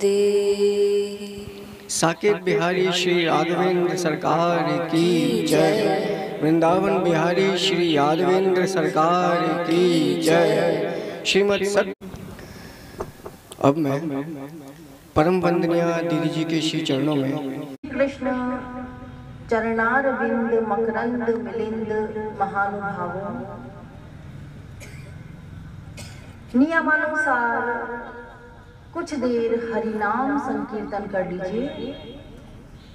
दे। साकेत बिहारी श्री राघवेंद्र सरकार की जय। वृंदावन बिहारी श्री राघवेंद्र सरकार की जय। श्रीमद सत। अब मैं परम वंदनीय दीदी जी के श्री चरणों में कृष्ण चरणारविंद मकरंद मिलिंद महानुभावों, नियमानुसार कुछ देर हरिनाम संकीर्तन कर लीजिए।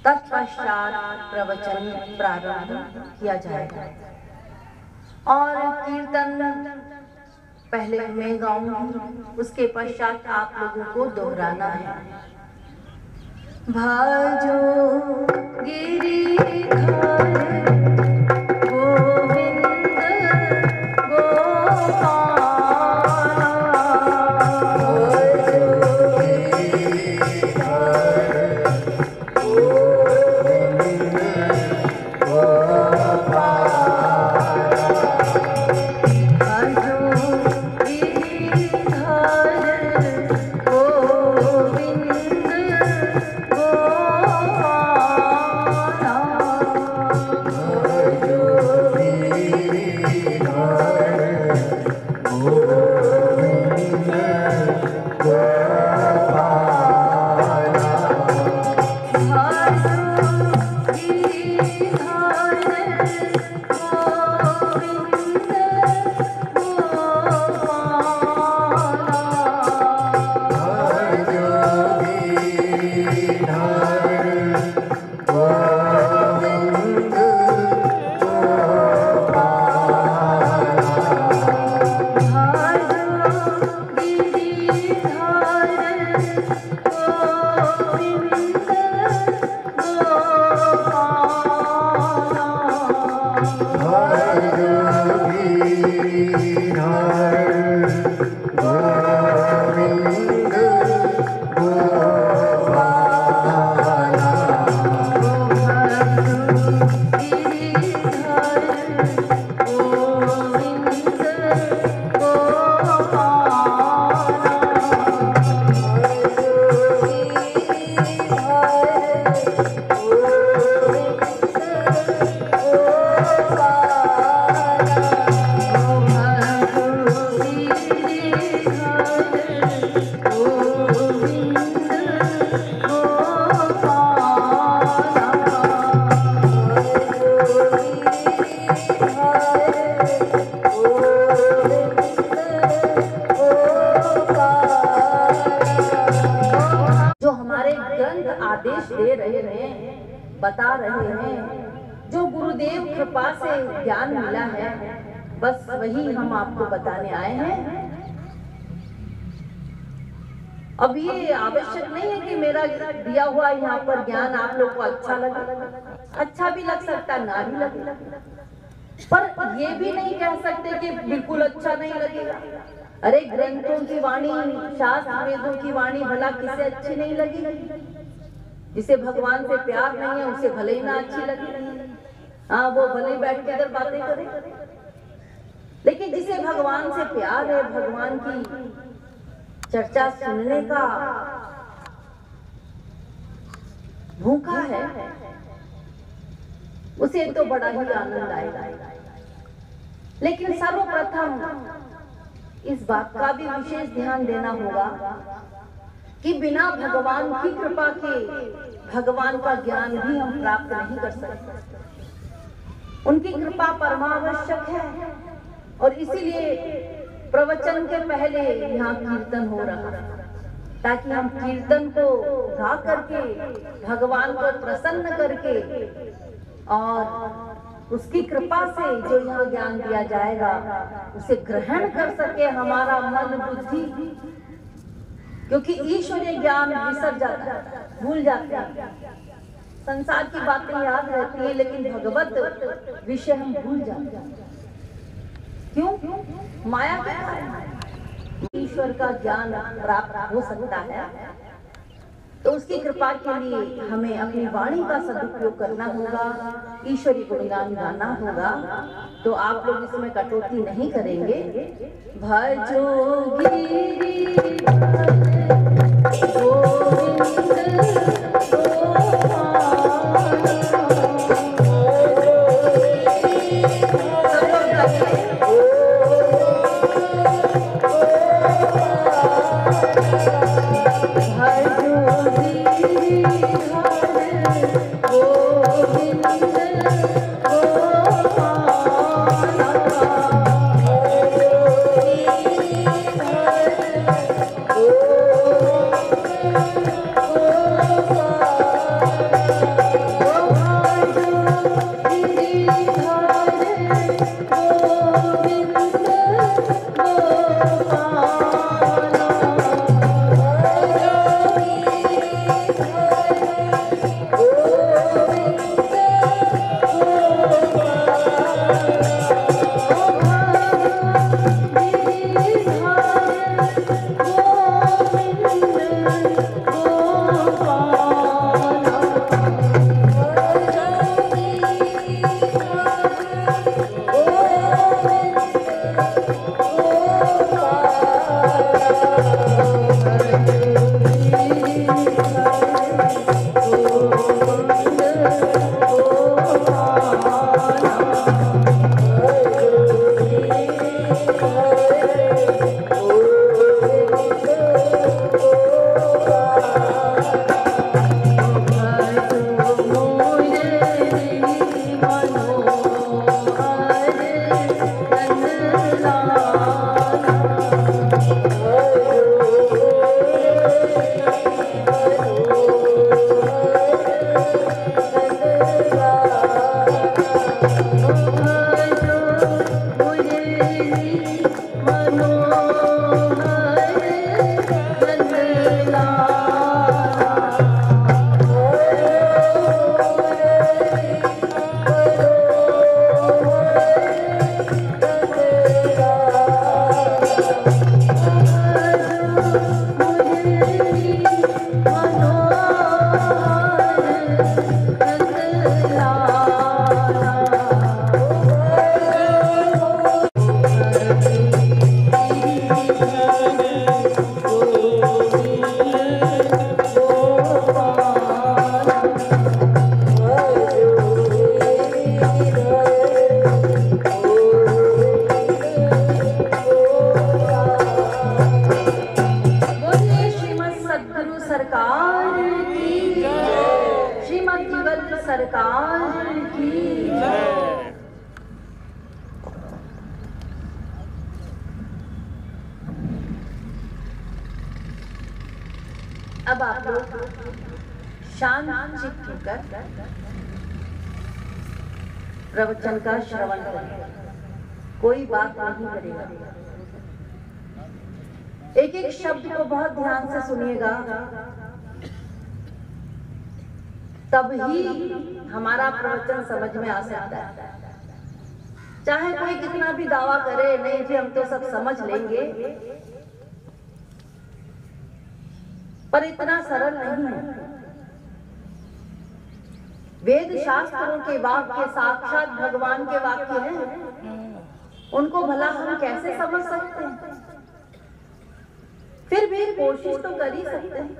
तत्पश्चात प्रवचन प्रारंभ किया जाएगा और कीर्तन पहले मैं गाऊंगी, उसके पश्चात आप लोगों को दोहराना है। भाजो गिरिधर गोविंद गोपाल, बता रहे हैं, जो गुरुदेव कृपा से ज्ञान मिला है, बस वही हम आपको बताने आए हैं। अब ये आवश्यक नहीं है कि मेरा दिया हुआ यहाँ पर ज्ञान आप लोग को अच्छा लगे। अच्छा भी लग सकता, ना भी लगे, पर ये भी नहीं कह सकते कि बिल्कुल अच्छा नहीं लगेगा। अरे ग्रंथों की वाणी, शास्त्र वेदों की वाणी भला किसे अच्छी नहीं लगेगी? जिसे भगवान से प्यार नहीं है उसे भले ही ना अच्छी लगे, हाँ वो भले बैठ के इधर बातें करे, लेकिन जिसे भगवान से प्यार है, भगवान की चर्चा सुनने का भूखा है, उसे तो बड़ा ही आनंद आएगा। लेकिन सर्वप्रथम इस बात का भी विशेष ध्यान देना होगा कि बिना भगवान की कृपा के भगवान का ज्ञान भी हम प्राप्त नहीं कर सकते। उनकी कृपा परमावश्यक है और इसीलिए प्रवचन के पहले यहाँ कीर्तन हो रहा है, ताकि हम कीर्तन को गा करके भगवान को प्रसन्न करके और उसकी कृपा से जो यहाँ ज्ञान दिया जाएगा उसे ग्रहण कर सके हमारा मन बुद्धि, क्योंकि ईश्वरीय ज्ञान विसर जाता है, भूल जाते हैं। संसार की बातें याद रहती है लेकिन भगवत विषय हम भूल जाते हैं। क्यों? माया के कारण ईश्वर का ज्ञान प्राप्त हो सकता है, तो उसकी कृपा के लिए हमें अपनी वाणी का सदुपयोग करना होगा, ईश्वरी गुणगान गाना होगा। तो आप लोग इसमें कटौती नहीं करेंगे। भजो गिरिधर गोविंद अब आप लोग शांत चित्त होकर प्रवचन का श्रवण करें, कोई बात नहीं करेगा। एक एक शब्द को बहुत ध्यान से सुनिएगा, तभी हमारा प्रवचन समझ में आ सकता है। चाहे कोई कितना भी दावा करे नहीं जी हम तो सब समझ लेंगे, पर इतना सरल नहीं है। वेद शास्त्रों के वाक्य साक्षात भगवान के वाक्य हैं, उनको भला हम कैसे समझ सकते हैं? फिर भी कोशिश तो कर ही सकते हैं।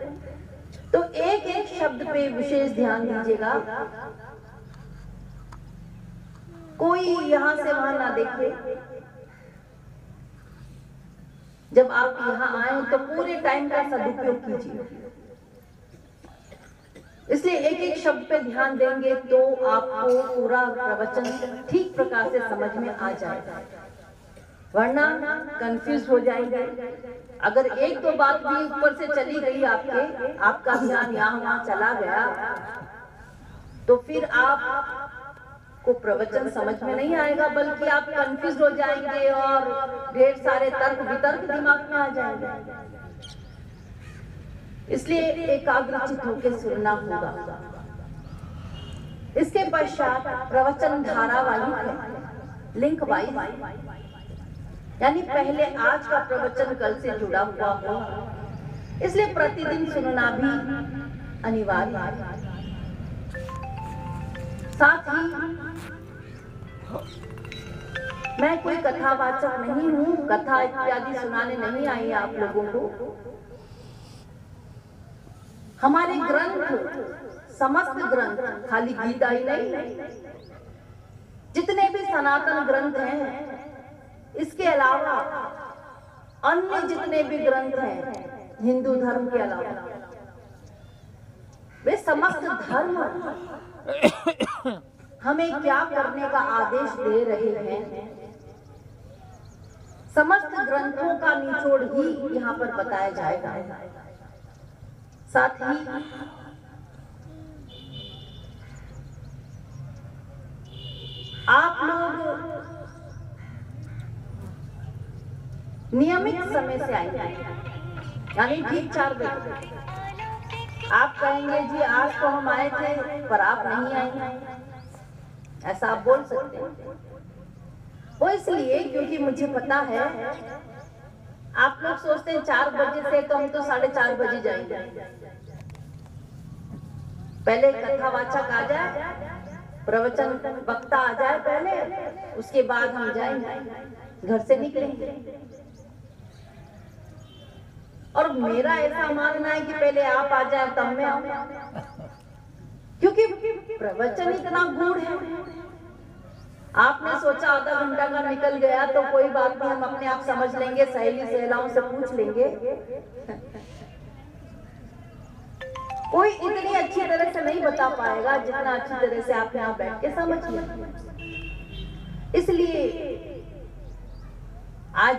तो एक एक शब्द पे विशेष ध्यान दीजिएगा, कोई यहां से वहां ना देखे। जब आप यहाँ आए तो पूरे टाइम का सदुपयोग कीजिए। इसलिए एक एक शब्द पे ध्यान देंगे तो आपको पूरा प्रवचन ठीक प्रकार से समझ में आ जाएगा, वरना कंफ्यूज हो जाएंगे। अगर एक दो बात भी ऊपर से चली गई आपके, आपका ध्यान यहाँ वहां चला गया, तो फिर आप को प्रवचन समझ में नहीं आएगा, बल्कि आप कंफ्यूज हो जाएंगे और ढेर सारे तर्क वितर्क दिमाग में आ जाएंगे। इसलिए एकाग्रचित होकर सुनना होगा। इसके पश्चात प्रवचन धारावाहिक है, लिंक वाइज, यानी पहले आज का प्रवचन कल से जुड़ा हुआ हो, इसलिए प्रतिदिन सुनना भी अनिवार्य है। साथ ही मैं कोई कथावाचक नहीं हूँ, कथा इत्यादि सुनाने नहीं आई आप लोगों को। हमारे ग्रंथ, समस्त ग्रंथ, खाली गीता ही नहीं, जितने भी सनातन ग्रंथ हैं, इसके अलावा अन्य जितने भी ग्रंथ हैं, हिंदू धर्म के अलावा वे समस्त धर्म हमें क्या करने का आदेश दे रहे हैं, समस्त ग्रंथों का निचोड़ ही यहाँ पर बताया जाएगा। साथ ही आप लोग नियमित समय से आएंगे, यानी ठीक 4 बजे। आप कहेंगे जी आज तो हम आए थे पर आप नहीं आए, ऐसा आप बोल सकते हैं। वो इसलिए क्योंकि मुझे पता है आप लोग सोचते हैं 4 बजे से तो हम तो 4:30 बजे जाएंगे। पहले कथावाचक आ जाए, प्रवचन वक्ता आ जाए पहले, उसके बाद हम जाएंगे, घर से निकलेंगे। और मेरा ऐसा मानना है कि पहले आप आ जाए तब मैं आऊं, क्योंकि प्रवचन इतना गूढ़ है। आपने सोचा आधा घंटा का निकल गया तो कोई बात नहीं, हम अपने आप समझ लेंगे, सहेली सहेलाओं से पूछ लेंगे। कोई इतनी अच्छी तरह से नहीं बता पाएगा जितना अच्छी तरह से आप यहाँ बैठ के समझ लेंगे। इसलिए आज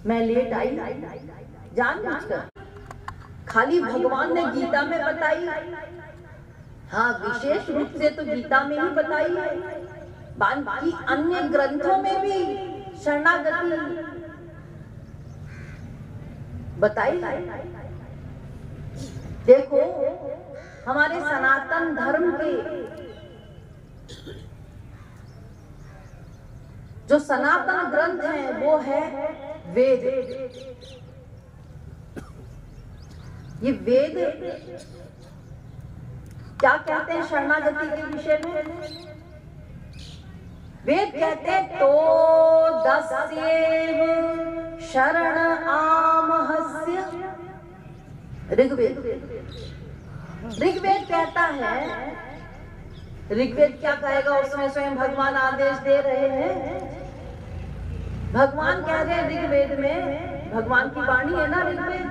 मैं लेट आई जानबूझकर। खाली भगवान ने गीता में बताई, हाँ विशेष रूप से तो गीता में ही बताई, बाकी अन्य ग्रंथों में भी शरणागति बताई। देखो हमारे सनातन धर्म के जो सनातन ग्रंथ हैं वो है वेद। ये वेद क्या कहते हैं शरणागति के विषय में? वेद कहते हैं तो दस्येव शरण आमहस्य। ऋग्वेद कहता है, ऋग्वेद क्या कहेगा उसमें स्वयं भगवान आदेश दे रहे हैं। भगवान कह रहे हैं ऋग्वेद में, भगवान की वाणी है ना ऋग्वेद,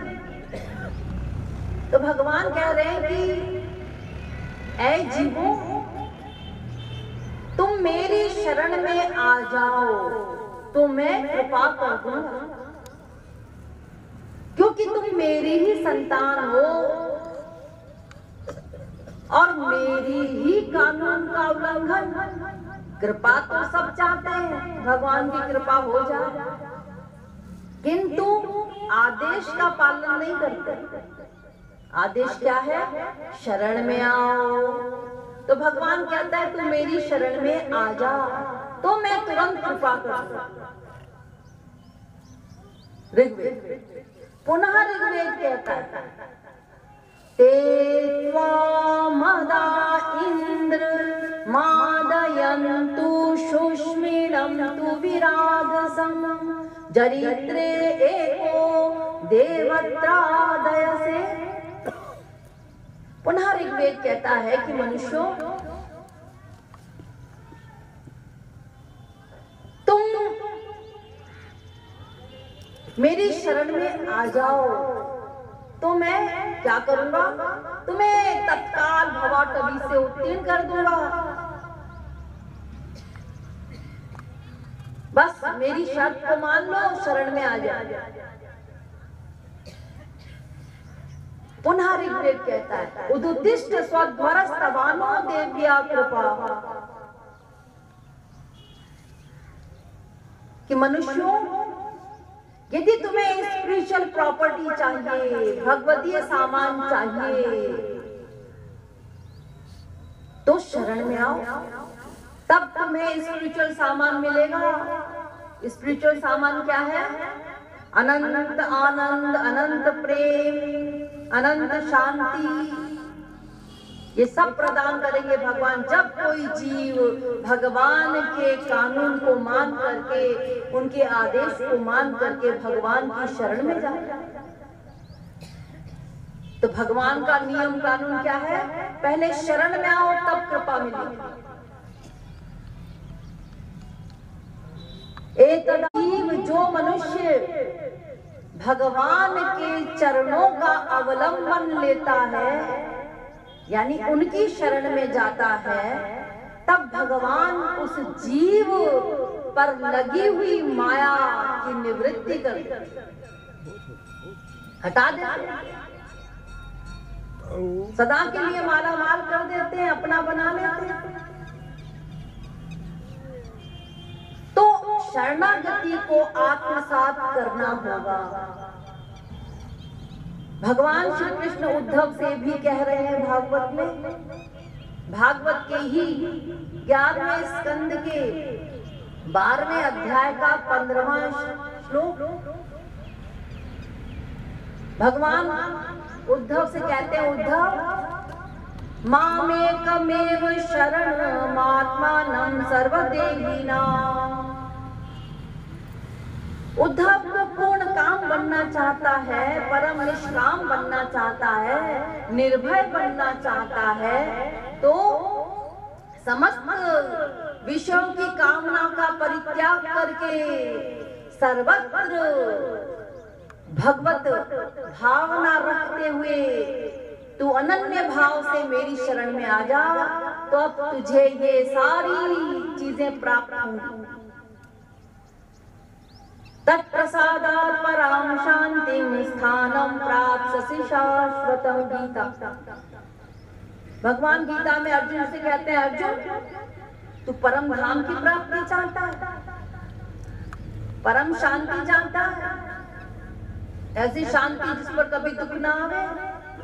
तो भगवान कह रहे हैं कि ऐ जीवों तुम मेरी शरण में आ जाओ तो मैं कृपा कर दूंगा, क्योंकि तुम मेरी ही संतान हो और मेरी ही कानून का उल्लंघन। कृपा तो सब चाहते हैं, भगवान की कृपा हो जाए, किंतु आदेश का पालन नहीं करते। आदेश क्या है? शरण में आओ। तो भगवान कहता है तू मेरी शरण में आ जा तो मैं तुरंत कृपा करूंगा। ऋग्वेद पुनः ऋग्वेद कहता है ते त्वामदा इंद्र मादयन्तु शुष्मिणं तु विराधसं जरित्रे एको देवत्रादयसे। पुनः ऋग्वेद कहता है कि मनुष्यों तुम मेरी शरण में आ जाओ तो मैं क्या करूंगा? तुम्हें तत्काल भवाटवी से उत्तीर्ण कर दूंगा। बस मेरी शर्त को मान लो, शरण में आ जाओ। पुनः ऋग्वेद कहता है उदुत्तिष्ठ स्वध्वरस्तवानो देव्या कृपा, कि मनुष्यों यदि तुम्हें स्पिरिचुअल प्रॉपर्टी चाहिए, भगवतीय सामान चाहिए तो शरण में आओ, तब तुम्हें स्पिरिचुअल सामान मिलेगा। स्पिरिचुअल सामान क्या है? अनंत आनंद, अनंत प्रेम, अनंत शांति, ये सब प्रदान करेंगे भगवान जब कोई जीव भगवान के कानून को मान करके, उनके आदेश को मान करके भगवान की शरण में जाए। तो भगवान का नियम कानून क्या है? पहले शरण में आओ तब कृपा मिलेगी। एक जीव जो मनुष्य भगवान के चरणों का अवलंबन लेता है, यानी उनकी शरण में जाता है, तब भगवान उस जीव पर लगी हुई माया की निवृत्ति कर हटा देते हैं, सदा के लिए माला माल कर देते हैं, अपना बना लेते हैं। तो शरणागति को आत्मसात करना होगा। भगवान श्री कृष्ण उद्धव से भी कह रहे हैं भागवत में, भागवत के ही 11वें स्कंद के 12वें अध्याय का 15वां श्लोक। भगवान उद्धव से कहते हैं, उद्धव मामेकमेव शरणमात्मानं सर्वदेहिनां। उद्धव को पूर्ण काम बनना चाहता है, परम निष्काम बनना चाहता है, निर्भय बनना चाहता है, तो समस्त विषयों की कामना का परित्याग करके सर्वत्र भगवत भावना रखते हुए तू अनन्य भाव से मेरी शरण में आ जा, तो अब तुझे ये सारी चीजें प्राप्त होंगी। तत्प्रसादात् परां शांतिं स्थानं प्राप्स्यसि शाश्वतं। गीता। भगवान गीता में अर्जुन से कहते हैं, अर्जुन तू परम धाम की प्राप्ति चाहता है, परम शांति चाहता है, ऐसी शांति जिस पर कभी दुख ना आवे,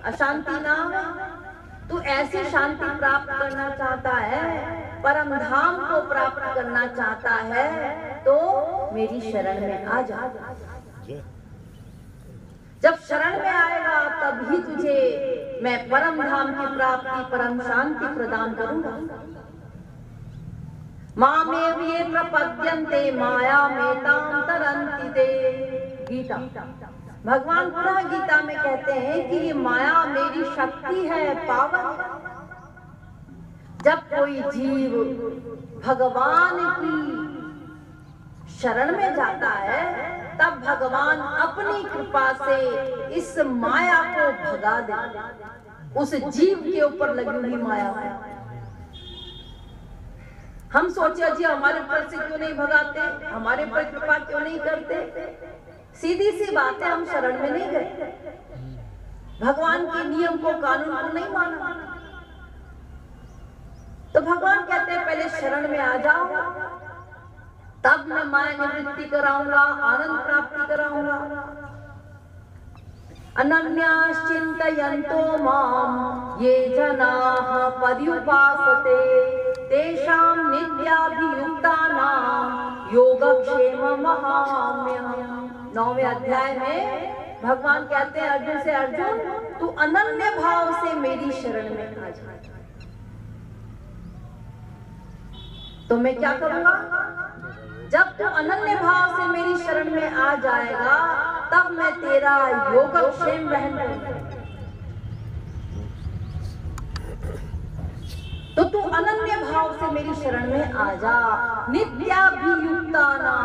अशांति ना आवे, तू ऐसी शांति प्राप्त करना चाहता है, परम धाम को प्राप्त करना चाहता है, तो मेरी शरण में आ जा। जब शरण में आएगा तभी तुझे मैं परम धाम की प्राप्ति, परम शांति प्रदान करूंगा। मामेव ये प्रपद्यन्ते मायामेतां तरन्ति ते। गीता। भगवान पुनः गीता में कहते हैं कि ये माया मेरी शक्ति है, पावर है। जब कोई जीव भगवान की शरण में जाता है, तब भगवान अपनी कृपा से इस माया को भगा दे, उस जीव के ऊपर लगी हुई माया है। हम सोचे जी हमारे ऊपर से क्यों नहीं भगाते, हमारे ऊपर कृपा क्यों नहीं करते। सीधी सी बात है, हम शरण में नहीं गए, भगवान के नियम को, कानून को नहीं माना। तो भगवान कहते हैं पहले शरण में आ जाओ, तब मैं माया निवृत्ति कराऊंगा, आनंद प्राप्ति कराऊंगा। अनन्याश्चिन्तयन्तो मां ये जनाः पर्युपासते तेषां नित्याभियुक्तानां योगक्षेममहाम्यहम्। 9वें अध्याय में भगवान कहते हैं अर्जुन से, अर्जुन तू अनन्य भाव से मेरी शरण में आ जा, तो मैं क्या करूंगा। जब तू अनन्य भाव से मेरी शरण में आ जाएगा, तब मैं तेरा योगक्षेम वहन करूंगा। तो तू अनन्य भाव से मेरी शरण में आ जा। नित्याभियुक्ताना,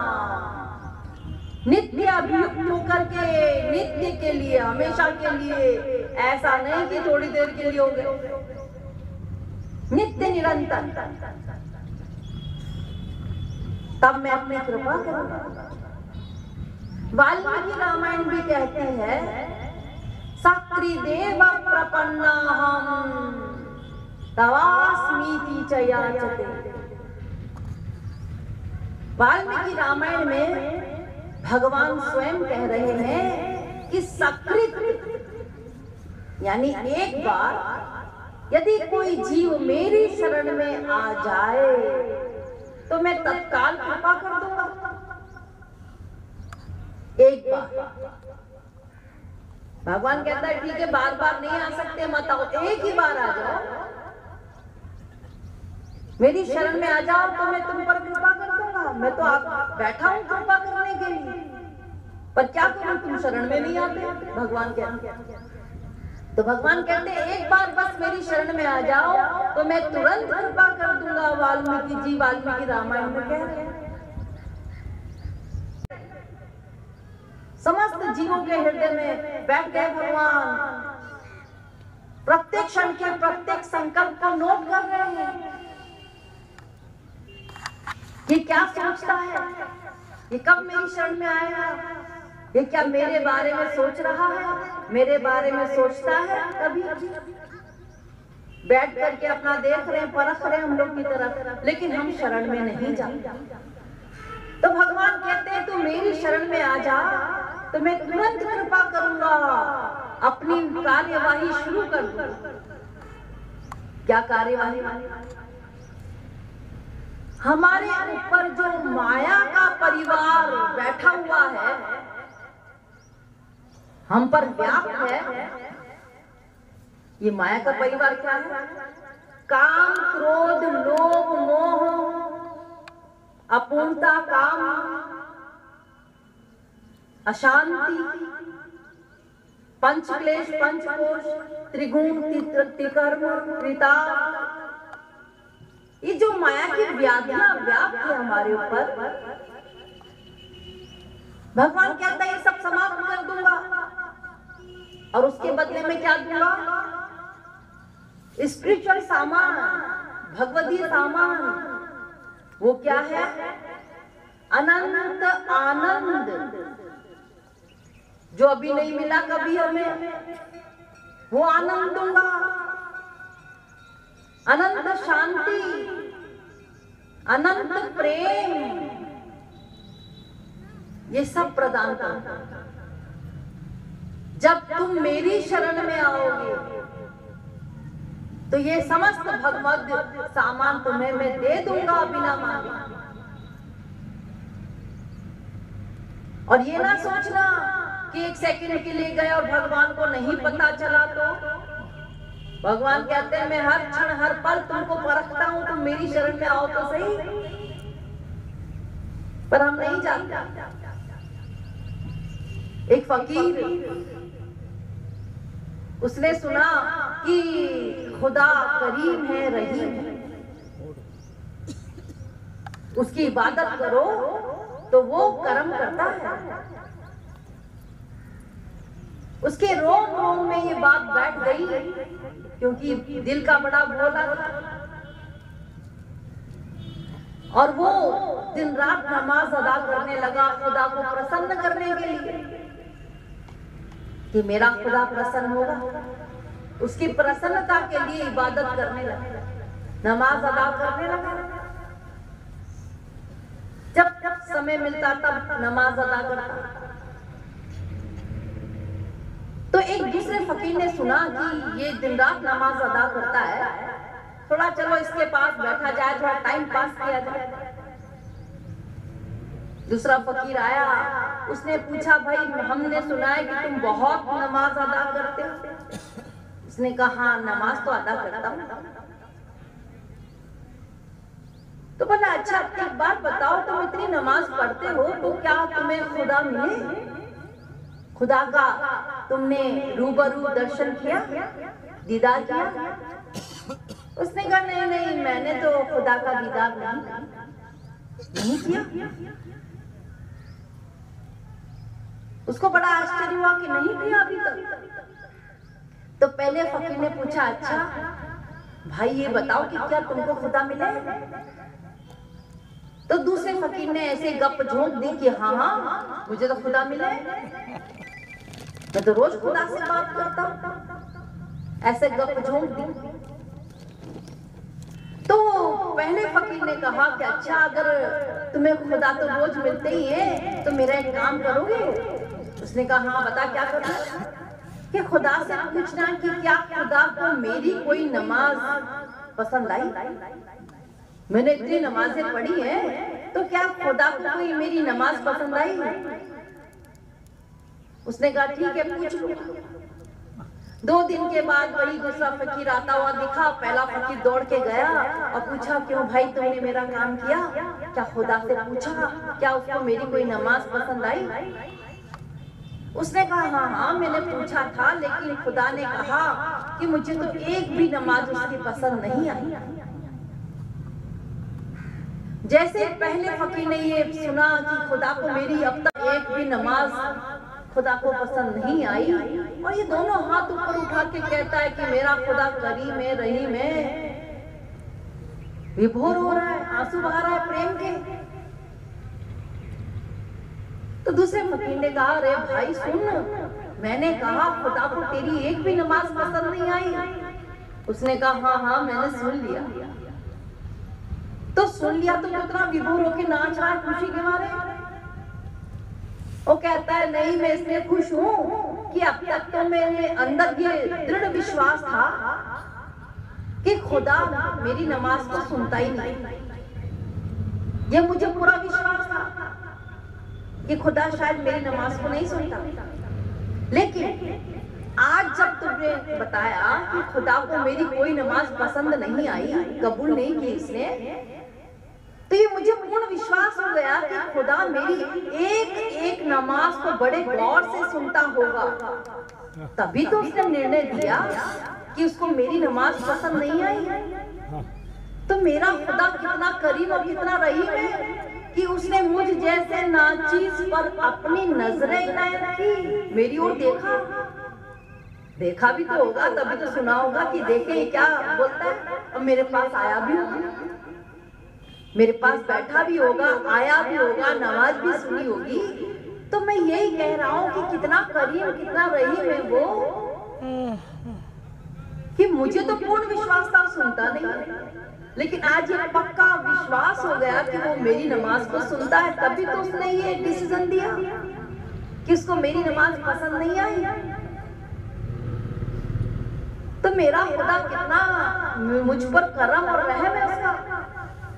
नित्य अभियुक्त होकर के, नित्य के लिए, हमेशा के लिए, ऐसा नहीं कि थोड़ी देर के लिए हो गए, नित्य निरंतर, तब मैं अपनी कृपा करूंगा। वाल्मीकि रामायण भी कहते हैं, सक्रिदेव प्रपन्नाहं तवास्मीति च याचते। वाल्मीकि रामायण में भगवान स्वयं कह रहे हैं कि सकृत, यानी एक बार यदि कोई जीव मेरी शरण में आ जाए तो मैं तत्काल कृपा कर दूंगा। एक बार भगवान कहता है ठीक है, बार बार नहीं आ सकते, मत आओ, एक ही बार आ जाओ, मेरी शरण में आ जाओ तो मैं तुम पर कृपा कर दूंगा। मैं तो आप बैठा हूं कृपा करने के लिए, पर क्या करूं, तुम शरण में नहीं आते। भगवान कहते, तो भगवान कहते एक बार बस मेरी शरण में आ जाओ तो मैं तुरंत कृपा कर दूंगा। वाल्मीकि जी वाल्मीकि रामायण में कह रहे हैं, समस्त जीवों के हृदय में बैठ गए भगवान। प्रत्येक क्षण के प्रत्येक संकल्प को नोट कर रहे हैं। ये क्या सोचता है, ये कब मेरी शरण में आएगा, ये क्या मेरे बारे में सोच रहा है, मेरे बारे में सोचता है। कभी बैठ करके अपना देख रहे हैं, परख रहे हैं हम लोग की तरफ, लेकिन हम शरण में नहीं जाते। तो भगवान कहते हैं तू मेरी शरण में आ जा तो मैं तुरंत कृपा करूंगा, अपनी कार्यवाही शुरू कर दूं। क्या कार्यवाही? हमारे ऊपर जो माया का परिवार बैठा हुआ है, हम पर व्याप्त है, ये माया का परिवार क्या है? काम, क्रोध, लोभ, मोह, अपूर्णता, काम, अशांति, पंचक्लेश, पंचकोश, त्रिगुण, त्रिकर्म, त्रिताप, ये जो माया की व्याधियां व्याप्त है हमारे ऊपर, भगवान कहता है ये सब समाप्त कर दूंगा और उसके बदले में क्या दूंगा? स्पिरिचुअल सामान, भगवदीय सामान। वो क्या है? अनंत आनंद, जो अभी नहीं मिला कभी हमें, वो आनंद दूंगा। अनंत शांति, अनंत प्रेम, ये सब प्रदान करता। जब तुम मेरी शरण में आओगे तो ये समस्त भगवद सामान तुम्हें मैं दे दूंगा बिना मांगे। और ये ना सोचना कि एक सेकंड के लिए गए और भगवान को नहीं पता चला। तो भगवान कहते हैं मैं हर क्षण हर पल तुमको परखता हूं, तुम मेरी शरण में आओ तो सही। पर हम नहीं जानते। एक फकीर, उसने सुना कि खुदा करीम है, रहीम है, उसकी इबादत करो तो वो कर्म करता है। उसके रोम रोम में ये बात बैठ गई, क्योंकि दिल का बड़ा भोला था और वो दिन रात नमाज अदा करने लगा खुदा को प्रसन्न करने के लिए कि मेरा खुदा प्रसन्न होगा। उसकी प्रसन्नता के लिए इबादत करने लगा, नमाज अदा करने लगा। जब जब समय मिलता तब नमाज अदा करता। तो एक दूसरे फकीर ने सुना कि ये दिन रात नमाज अदा करता है, थोड़ा चलो इसके पास बैठा जाए, थोड़ा टाइम पास किया जाए। दूसरा फकीर आया, उसने पूछा भाई हमने सुना है कि तुम बहुत नमाज अदा करते हो। उसने कहा हाँ नमाज तो अदा करता हूँ। तो बोला अच्छा एक बात बताओ, तुम इतनी नमाज पढ़ते हो तो क्या तुम्हें खुदा मिले? खुदा का तुमने रूबरू दर्शन किया, दीदार किया? उसने कहा नहीं नहीं, मैंने तो खुदा का दीदार नहीं किया। उसको बड़ा आश्चर्य हुआ कि नहीं किया अभी तक। तो पहले फकीर ने पूछा अच्छा भाई ये बताओ कि क्या तुमको खुदा मिले? तो दूसरे फकीर ने ऐसे गप झोंक दी कि हाँ हाँ मुझे तो खुदा मिले, मैं तो रोज खुदा से बात करता हूँ। ऐसे गप झोंक दी। तो पहले फकीर ने कहा कि अच्छा अगर तुम्हें खुदा तो रोज मिलते ही है तो मेरा एक काम करोगे? उसने कहा हाँ बता क्या करना? कि खुदा से पूछना कि क्या खुदा को मेरी कोई नमाज पसंद आई? मैंने इतनी नमाजें पढ़ी हैं तो क्या खुदा को कोई मेरी नमाज पसंद आई? उसने कहा ठीक है पूछ लो। 2 दिन के बाद वही दूसरा फकीर आता हुआ दिखा। पहला फकीर दौड़ के गया और पूछा क्यों भाई तुमने मेरा काम किया? क्या खुदा से पूछा क्या उसको मेरी कोई नमाज पसंद आई? उसने कहा हाँ हाँ मैंने पूछा था, लेकिन खुदा ने कहा कि मुझे तो एक भी नमाज उसकी पसंद नहीं आई। जैसे पहले फकीर ने ये सुना कि खुदा को मेरी अब तक एक भी नमाज खुदा को पसंद नहीं आई, और ये दोनों हाथ ऊपर उठा के कहता है कि मेरा खुदा करीम है, रहीम है। विभोर हो रहा है, आंसू बहा रहा है प्रेम के। तो दूसरे फकीर ने कहा, अरे भाई सुन, मैंने कहा खुदा को तेरी एक भी नमाज पसंद नहीं आई। उसने कहा हाँ हाँ मैंने सुन लिया। तो सुन लिया तो कितना विभोर होके नाच रहा है खुशी के मारे। वो कहता है नहीं, मैं इसलिए खुश हूं कि अब तक तो मेरे अंदर ये दृढ़ विश्वास था कि खुदा मेरी नमाज को सुनता ही नहीं। ये मुझे पूरा विश्वास था कि खुदा शायद मेरी नमाज को नहीं सुनता। लेकिन आज जब तुमने बताया कि खुदा को मेरी कोई नमाज पसंद नहीं आई, कबूल नहीं की इसने, तो ये मुझे पूर्ण विश्वास हो गया कि खुदा मेरी एक एक नमाज को बड़े गौर से सुनता होगा। तभी तो उसने निर्णय दिया कि उसको मेरी नमाज पसंद नहीं आई। तो मेरा खुदा कितना करीम और कितना रहीम है कि उसने मुझ जैसे नाचीज पर अपनी नजरें इनायत की, मेरी ओर देखा। देखा भी तो होगा, तभी तो सुना होगा कि देखे क्या बोलता है। और मेरे पास आया भी होगा, मेरे पास बैठा भी होगा, आया भी होगा, नमाज भी सुनी होगी। तो मैं यही कह रहा हूँ कि कितना करीम कितना रहीम है वो, कि मुझे तो पूर्ण विश्वास था सुनता नहीं, लेकिन आज ये पक्का विश्वास हो गया कि वो मेरी नमाज को सुनता है। तभी तो उसने ये डिसीजन दिया कि उसको मेरी नमाज पसंद नहीं आई। तो मेरा खुदा कितना मुझ पर करम और रहम है उसका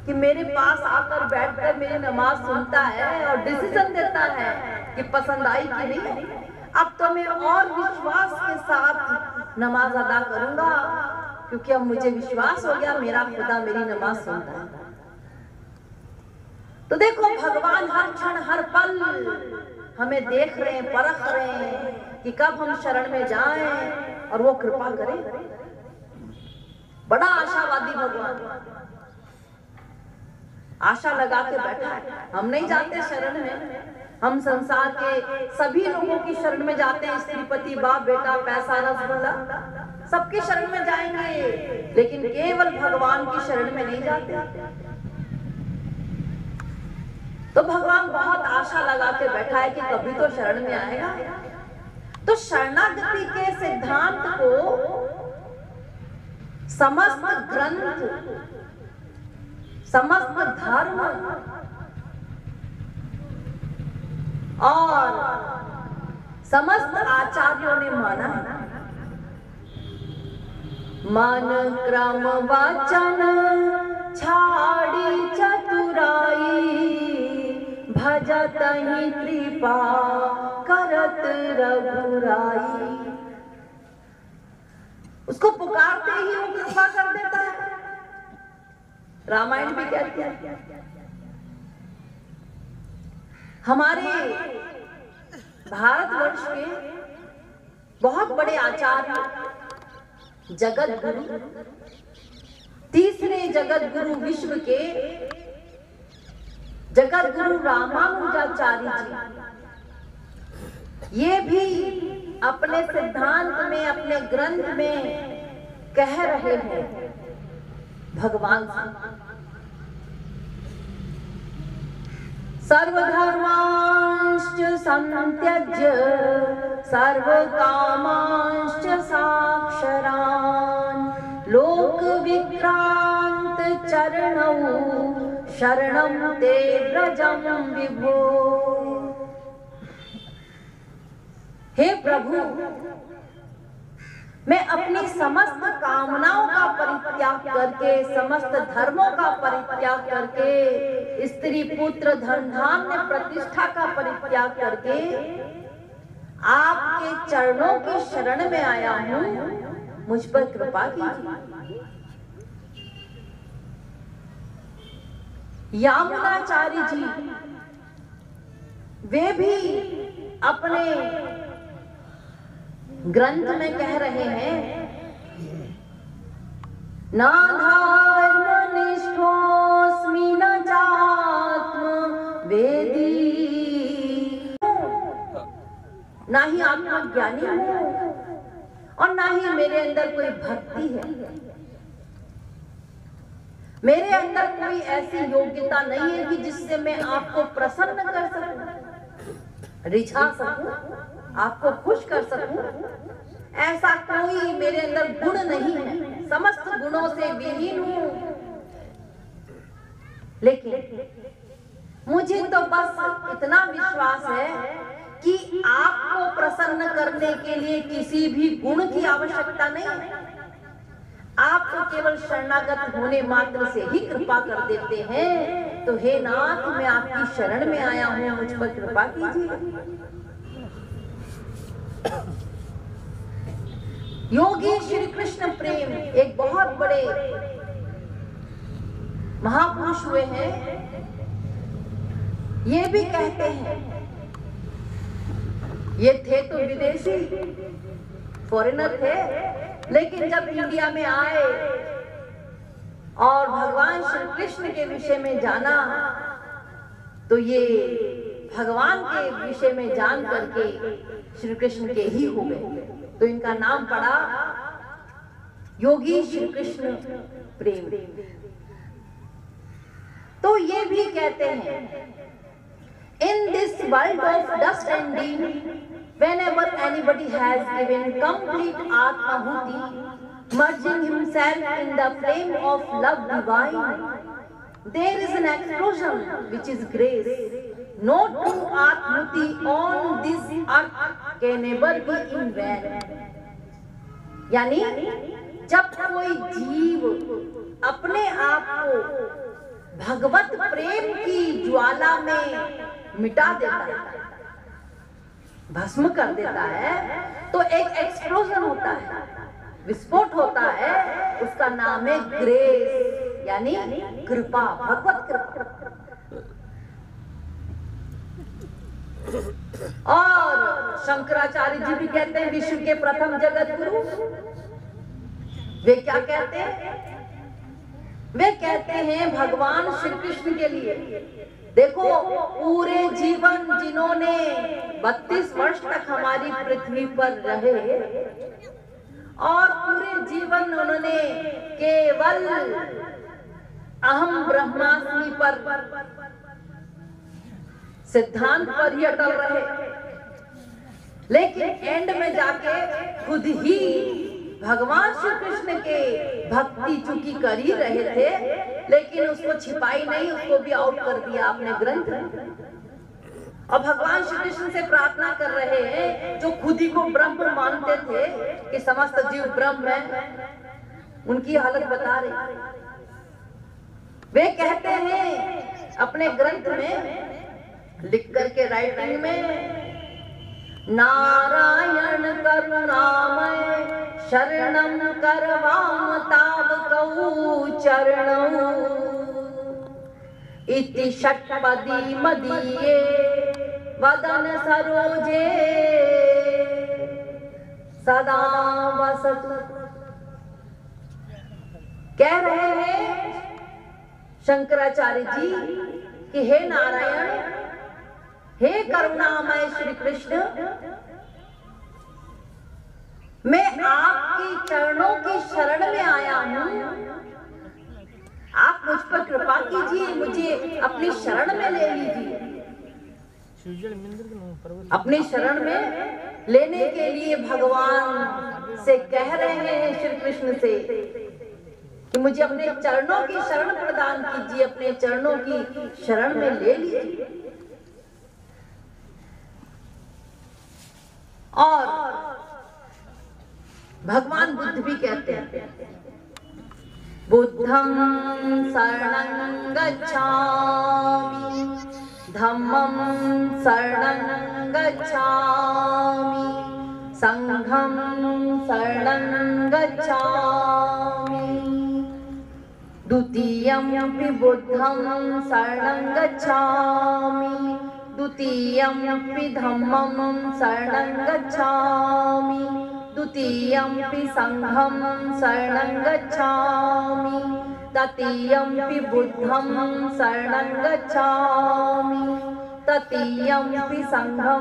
कि मेरे पास आकर बैठकर मेरी नमाज सुनता है और डिसीजन देता है कि पसंद आई कि नहीं। अब तो मैं और विश्वास के साथ नमाज अदा करूंगा, क्योंकि अब मुझे विश्वास हो गया मेरा खुदा मेरी नमाज सुनता है। तो देखो भगवान हर क्षण हर पल हमें देख रहे हैं, परख रहे हैं कि कब हम शरण में जाएं और वो कृपा करें। बड़ा आशावादी भगवान आशा लगा के बैठा है। हम नहीं जाते शरण में, हम संसार के सभी लोगों की शरण में जाते हैं। स्त्रीपति, बाप, बेटा, पैसा, रसगुल्ला, सबकी शरण में जाएंगे, लेकिन केवल भगवान की शरण में नहीं जाते। तो भगवान बहुत आशा लगा के बैठा है कि कभी तो शरण में आएगा। तो शरणागति के सिद्धांत को समस्त ग्रंथ, समस्त धर्म और समस्त आचार्यों ने माना है। मन क्रम वचन छाड़ी चतुराई, भजत ही कृपा करत रघुराई। उसको पुकारते ही वो कृपा कर देता है। रामायण भी कहती है। हमारे भारतवर्ष के बहुत बड़े आचार्य, जगत गुरु, तीसरे जगत गुरु विश्व के जगत गुरु रामानुजाचार्य जी, ये भी अपने सिद्धांत में, अपने ग्रंथ में कह रहे हैं भगवान से, सर्वधर्मांश्च संत्यज्य सर्वकामांश्च साक्षरान्, लोक विक्रांत चरणौ शरणं ते व्रजं विभो। हे प्रभु, मैं अपनी समस्त कामनाओं का परित्याग करके, समस्त धर्मों का परित्याग करके, स्त्री पुत्र धन धान्य प्रतिष्ठा का परित्याग करके आपके चरणों की शरण में आया हूँ। मुझ पर कृपा कीजिए। यामुनाचार्य जी वे भी अपने ग्रंथ में कह रहे हैं, न धर्मनिष्ठोऽस्मि न चात्म वेदी, ना ही आत्मज्ञानी हूं और ना ही मेरे अंदर कोई भक्ति है। मेरे अंदर कोई ऐसी योग्यता नहीं है कि जिससे मैं आपको प्रसन्न कर सकूं, रिझा सकूं, आपको खुश कर सकूं। ऐसा कोई मेरे अंदर गुण नहीं है, समस्त गुणों से विहीन हूं। लेकिन मुझे तो बस इतना विश्वास है कि आपको प्रसन्न करने के लिए किसी भी गुण की आवश्यकता नहीं है। आप तो केवल शरणागत होने मात्र से ही कृपा कर देते हैं। तो हे नाथ, मैं आपकी शरण में आया हूं, मुझ पर कृपा कीजिए। योगी श्री कृष्ण प्रेम एक बहुत बड़े महापुरुष हुए हैं। ये भी कहते हैं, ये थे तो विदेशी, फॉरेनर थे, लेकिन जब इंडिया में आए और भगवान श्री कृष्ण के विषय में जाना, तो ये भगवान के विषय में जान करके श्री कृष्ण के ही हो गए। तो इनका नाम पड़ा योगी श्री कृष्ण प्रेम। तो ये भी कहते हैं, in this world of dust and deed, whenever anybody has given complete Atmahuti, merging himself in the flame of love divine, there is an explosion which is grace. No true Atmahuti on this earth can never be in vain. यानी जब कोई जीव अपने आप को भगवत प्रेम की ज्वाला में मिटा देता है, भस्म कर देता है, तो एक एक्सप्लोजन होता है, विस्फोट होता है। उसका नाम है ग्रेस, यानी कृपा, भगवत कृपा। और शंकराचार्य जी भी कहते हैं, विश्व के प्रथम जगत गुरु। वे क्या कहते हैं? वे कहते हैं भगवान श्री कृष्ण के लिए, देखो पूरे जीवन जिन्होंने 32 वर्ष तक हमारी पृथ्वी पर रहे और पूरे जीवन उन्होंने केवल अहम ब्रह्मास्मि पर सिद्धांत पर ही अटल रहे, लेकिन एंड में जाके खुद ही भगवान श्री कृष्ण के भक्ति चूंकि कर ही रहे थे, लेकिन उसको छिपाई नहीं, उसको भी आउट कर दिया आपने ग्रंथ में। और भगवान श्री कृष्ण से प्रार्थना कर रहे हैं, जो खुद ही को ब्रह्म मानते थे कि समस्त जीव ब्रह्म है, उनकी हालत बता रहे। वे कहते हैं अपने ग्रंथ में लिख करके, राइटिंग में, नारायण करुणामय शरणम करवाम तावकौ चरणौ इति षट्पदी मदीये वदन सरोजे सदा वसतु। कह रहे हैं शंकराचार्य जी कि हे नारायण, हे करुणामय श्री कृष्ण, मैं आपके चरणों की शरण में आया हूं। आप मुझ पर कृपा कीजिए, मुझे अपनी शरण में ले लीजिए। अपनी शरण में लेने के लिए भगवान से कह रहे हैं, श्री कृष्ण से, कि मुझे अपने चरणों की शरण प्रदान कीजिए, अपने चरणों की शरण में ले लीजिए। और भगवान बुद्ध भी कहते हैं, बुद्धं शरणं गच्छामि, धम्मं शरणं गच्छामि, संघं शरणं गच्छामि, द्वितीयमपि बुद्धं शरणं गच्छामि, द्वितीयमपि धम्मं शरणं गच्छामि, द्वितीयमपि संघं शरणं गच्छामि, तृतीयमपि बुद्धं शरणं गच्छामि, तृतीयमपि संघं।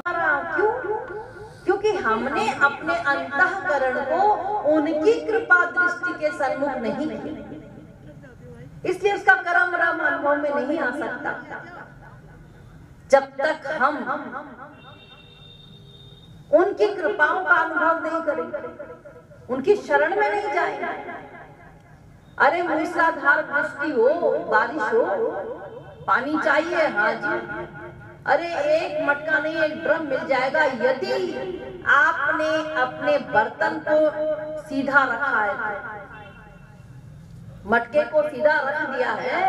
क्योंकि हमने अपने अंतःकरण को उनकी कृपा दृष्टि के सन्मुख नहीं किया, इसलिए उसका कर्म राम अनुभव में नहीं आ सकता। जब तक हम उनकी कृपाओं का अनुभव नहीं करेंगे, उनकी शरण में नहीं जाएंगे। अरे मूसलाधार वृष्टि हो, बारिश हो, पानी चाहिए, हाँ जी, अरे एक मटका नहीं एक ड्रम मिल जाएगा। यदि आपने अपने बर्तन को सीधा रखा है, मटके को सीधा रख दिया है,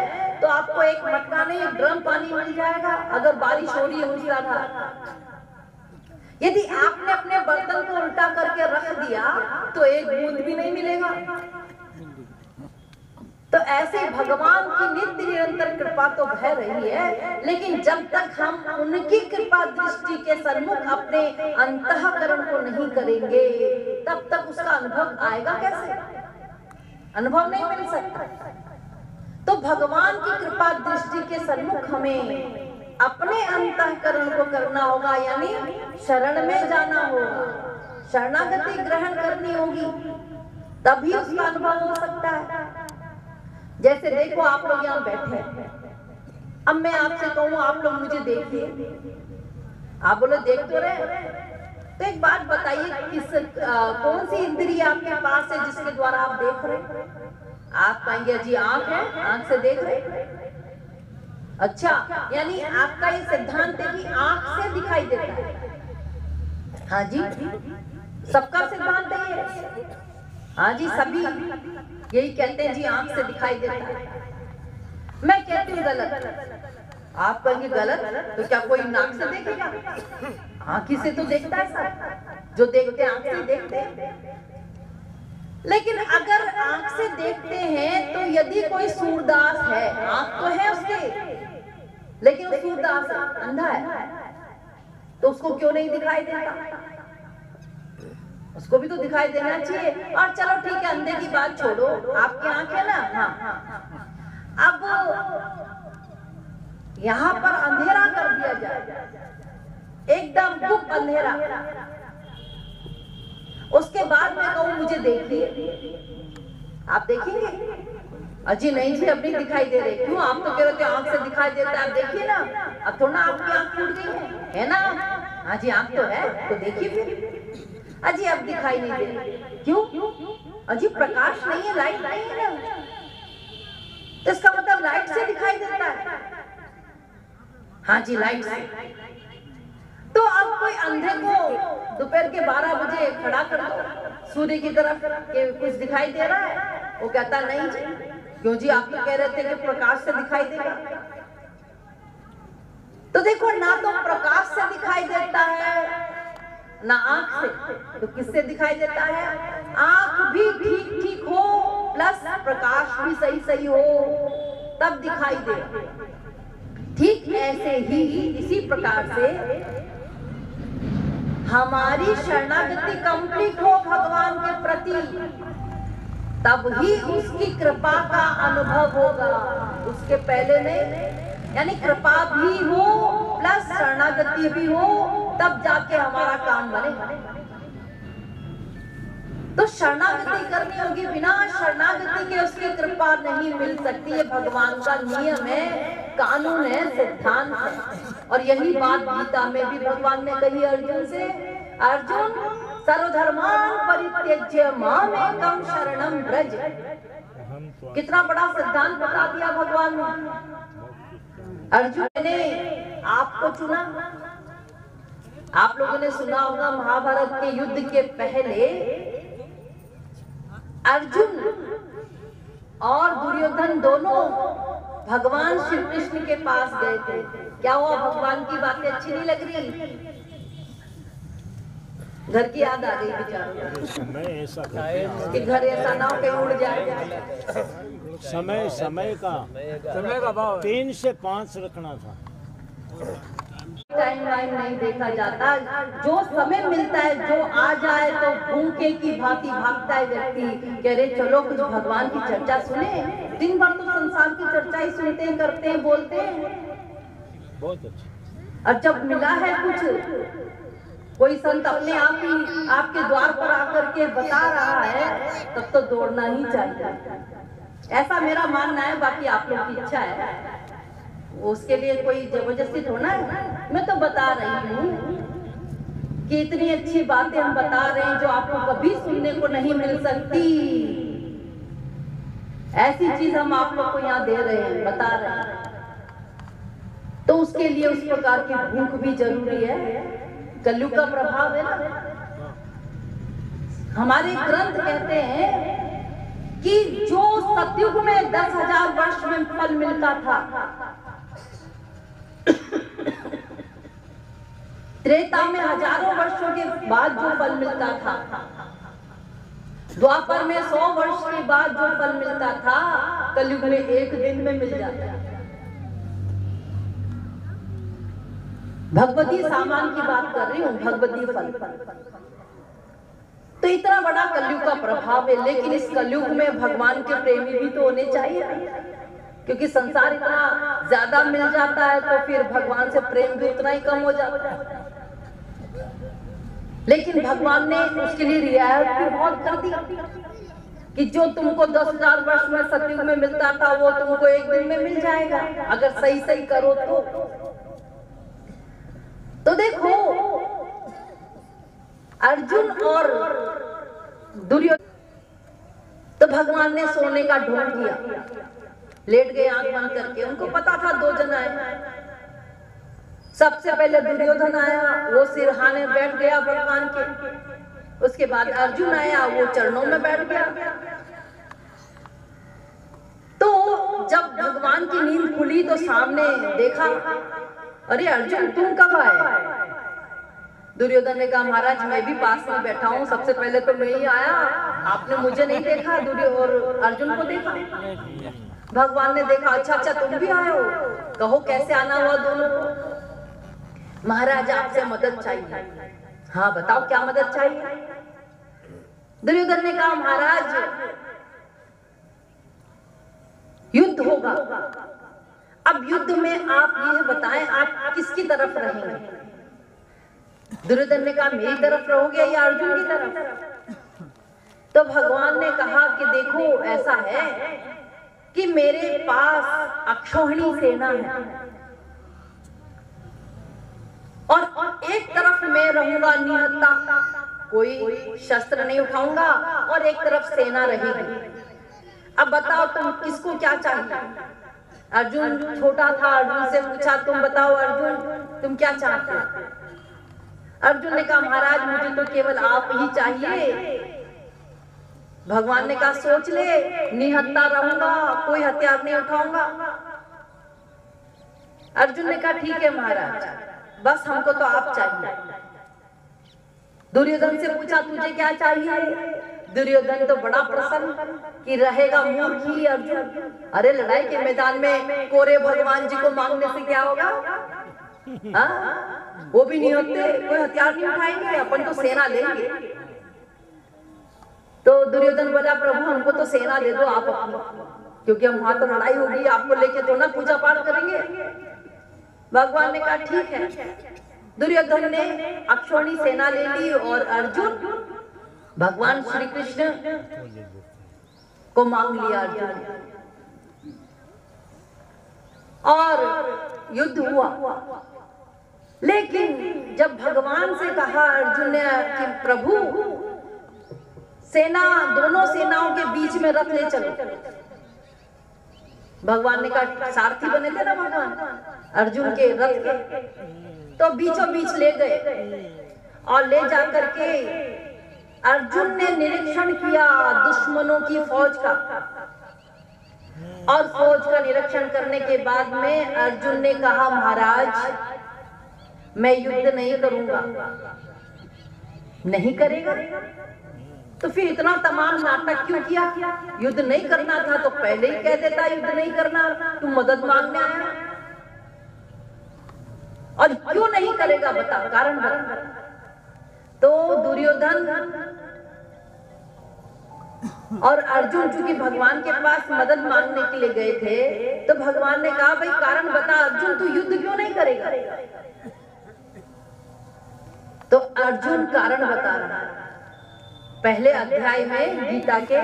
तो आपको एक मटका नहीं एक ड्रम पानी मिल जाएगा। अगर बारिश हो रही है मूसलाधार, यदि आपने अपने बर्तन को उल्टा करके रख दिया तो एक बूंद भी नहीं मिलेगा। तो ऐसे भगवान की नित्य निरंतर कृपा तो बह रही है, लेकिन जब तक हम उनकी कृपा दृष्टि के सन्मुख अपने अंतःकरण को नहीं करेंगे, तब तक उसका अनुभव आएगा कैसे? अनुभव नहीं मिल सकता। तो भगवान की कृपा दृष्टि के सन्मुख हमें अपने अंतःकरण को करना होगा, यानी शरण में जाना होगा, शरणागति ग्रहण करनी होगी, तभी उसका अनुभव हो सकता है। जैसे देखो आप लोग यहाँ बैठे हैं, अब मैं आपसे कहूँ आप लोग मुझे देखिए, आप बोले देख तो रहे, तो एक बात बताइए कौन सी इंद्रिय आपके पास है जिसके द्वारा आप देख रहे? आप कहेंगे जी आंख है, आंख से देख रहे। अच्छा, यानी आपका ये सिद्धांत है कि आंख से दिखाई देता है। हाँ जी, सबका सिद्धांत है ये। हाँ जी, सभी यही कहते हैं जी आंख से दिखाई देता है। मैं कहती हूँ गलत। आप कहेंगे गलत, तो क्या कोई नाक से देखेगा? आंख से तो देखता है सब, जो देखते हैं आंख से देखते हैं। लेकिन अगर आंख से देखते हैं तो यदि कोई सूरदास है, आंख तो है उसके, लेकिन वो सूरदास अंधा है, तो उसको क्यों नहीं दिखाई देता? उसको भी तो दिखाई देना चाहिए। और चलो ठीक है, अंधे की बात छोड़ो, आपकी आंख है ना, हाँ, अब यहाँ पर अंधेरा कर दिया जाए, एकदम गुप्त अंधेरा, उसके बाद मैं कहूँ मुझे देखिए, आप देखेंगे? अजी नहीं जी, अब नहीं दिखाई दे रहे। क्यों? आप तो कह रहे थे आंख से दिखाई देता है, आप देखिए ना, अब थोड़ा आपकी आंख फूट गई है ना? हाँ जी, आंख तो है, तो देखिए फिर। अजी अब दिखाई नहीं दे रही, क्यों? अजी प्रकाश नहीं है, लाइट नहीं है ना, तो इसका मतलब लाइट से दिखाई देता है। हाँ जी, लाइट से। तो अब कोई अंधे को दोपहर के 12 बजे खड़ा कर दो सूर्य की तरफ कि कुछ दिखाई दे रहा है, वो कहता नहीं जी। क्यों जी? आप तो कह रहे थे कि प्रकाश से दिखाई देगा। तो देखो, ना तो प्रकाश से दिखाई देता है ना आंख से, तो किससे दिखाई देता है? आंख भी ठीक ठीक हो प्लस प्रकाश भी सही सही हो, तब दिखाई दे। ठीक ऐसे ही इसी प्रकार से हमारी शरणागति कंप्लीट हो भगवान के प्रति, तब ही उसकी कृपा का अनुभव होगा, उसके पहले नहीं। यानी कृपा भी हो प्लस शरणागति भी हो, तब जाके हमारा काम बनेगा। तो शरणागति करनी होगी, बिना शरणागति के उसकी कृपा नहीं मिल सकती। ये भगवान का नियम है, कानून है, सिद्धांत है। और यही बात गीता में भी भगवान ने कही अर्जुन से, अर्जुन सर्वधर्मान परित्यज्य मामेकं शरणं व्रज। कितना बड़ा सिद्धांत बता दिया भगवान ने। अर्जुन ने आपको चुना। आप लोगों ने सुना होगा महाभारत के युद्ध के पहले अर्जुन और दुर्योधन दोनों भगवान श्री कृष्ण के पास गए थे। क्या हुआ? भगवान की बातें अच्छी नहीं लग रही, घर की याद आ गई बेचारों कि घर ऐसा ना हो कहीं उड़ जाए। समय का भाव 3 से 5 रखना था। टाइम वाइम नहीं देखा जाता, जो समय मिलता है, जो आ जाए तो भूखे की भांति भागता है व्यक्ति। कह रहे चलो कुछ भगवान की चर्चा सुने। दिन भर तो संसार की चर्चा ही सुनते हैं, करते हैं, बोलते हैं। बहुत अच्छा। और जब मिला है कुछ कोई संत अपने आप ही आपके द्वार पर आकर के बता रहा है, तब तो दौड़ना ही चाहिए। ऐसा मेरा मानना है, बाकी आप लोग की इच्छा है, उसके लिए कोई जबरदस्ती थोड़ा है। मैं तो बता रही हूँ कि इतनी अच्छी बातें हम बता रहे हैं जो आपको कभी सुनने को नहीं मिल सकती। ऐसी चीज हम आप लोग को यहाँ दे रहे हैं, बता रहे हैं, तो उसके लिए उस प्रकार की भूख भी जरूरी है। कलयुग का प्रभाव है ना। हमारे ग्रंथ कहते हैं कि जो सतयुग में 10,000 वर्ष में फल मिलता था, त्रेता में हजारों वर्षों के बाद जो फल मिलता था, द्वापर में 100 वर्ष के बाद जो फल मिलता था, कलयुग में एक दिन में मिल जाता है। भगवती सामान की बात कर रही हूँ, भगवती फल। तो इतना बड़ा कलयुग का प्रभाव है, लेकिन इस कलयुग में भगवान के प्रेमी भी तो होने चाहिए, क्योंकि संसार इतना ज्यादा मिल जाता है तो फिर भगवान से प्रेम भी उतना ही कम हो जाता है। लेकिन भगवान ने उसके लिए रियायत भी बहुत कर दी कि जो तुमको 10,000 वर्ष में सतयुग में मिलता था, वो तुमको एक दिन में मिल जाएगा, अगर सही सही करो तो देखो, अर्जुन और दुर्योधन, तो भगवान ने सोने का ढोंग किया, लेट गए आंख बंद करके। उनको पता था 2 जन आए। सबसे पहले दुर्योधन आया, वो सिरहाने बैठ गया भगवान के। उसके बाद अर्जुन आया, वो चरणों में बैठ गया। तो जब भगवान की नींद खुली तो सामने देखा, अरे अर्जुन तुम कब आए? दुर्योधन ने कहा, महाराज मैं भी पास में बैठा हूँ, सबसे पहले तो मैं ही आया, आपने मुझे नहीं देखा, और अर्जुन को देखा। भगवान ने देखा, अच्छा तुम भी आए हो, कहो कैसे आना हुआ दोनों को? महाराज आपसे मदद चाहिए। हाँ बताओ क्या मदद चाहिए? दुर्योधन ने कहा, महाराज युद्ध होगा, अब युद्ध में आप ये बताएं आप किसकी तरफ रहेंगे? दुर्योधन ने कहा, मेरी तरफ रहोगे या अर्जुन की तरफ? तो भगवान ने कहा कि देखो ऐसा है कि मेरे पास अक्षौहिणी सेना है, और एक तरफ मैं रहूंगा निहत्ता, कोई शस्त्र नहीं उठाऊंगा, और एक तरफ सेना रहेगी। अब बताओ तुम किसको क्या चाहिए? अर्जुन छोटा था, अर्जुन से पूछा, तुम बताओ अर्जुन तुम क्या चाहते हो? अर्जुन ने कहा, महाराज मुझे तो केवल आप ही चाहिए। भगवान ने कहा, सोच ले, निहत्ता रहूंगा, कोई हथियार नहीं उठाऊंगा। अर्जुन ने कहा, ठीक है महाराज, बस हमको तो आप चाहिए। दुर्योधन से पूछा, तुझे क्या चाहिए? दुर्योधन तो बड़ा प्रसन्न कि रहेगा मूर्ख ही अर्जुन। अरे लड़ाई के मैदान में कोरे भगवान जी को मांगने से क्या होगा? वो भी नहीं होते, कोई हथियार नहीं उठाएंगे, अपन तो सेना लेंगे। तो दुर्योधन बोला, प्रभु हमको तो सेना दे दो आप अपनी, क्योंकि हम वहां तो लड़ाई होगी, आपको लेके तो ना पूजा पाठ करेंगे। भगवान ने कहा, ठीक है। दुर्योधन ने अक्षौहिणी सेना ले ली, और अर्जुन भगवान श्री कृष्ण को मांग लिया अर्जुन, और युद्ध हुआ। लेकिन जब भगवान से कहा अर्जुन ने कि प्रभु सेना, दोनों सेनाओं के बीच में रथ ले चलो, भगवान ने कहा, सारथी बने थे ना भगवान अर्जुन के रथ के, तो बीचों बीच ले गए, और ले जाकर के अर्जुन ने निरीक्षण किया दुश्मनों की फौज का, और फौज का निरीक्षण करने के बाद में अर्जुन ने कहा, महाराज मैं युद्ध नहीं करूंगा। नहीं करेगा तो फिर इतना तमाम नाटक क्यों किया? युद्ध नहीं करना था तो पहले ही कह देता युद्ध नहीं करना, तू मदद मांगने आया। और क्यों नहीं करेगा बता, कारण बता। तो दुर्योधन और अर्जुन चूंकि भगवान के पास मदद मांगने के लिए गए थे, तो भगवान ने कहा, भाई कारण बता अर्जुन, तू युद्ध क्यों नहीं करेगा? तो अर्जुन कारण बता रहा है पहले अध्याय में गीता के,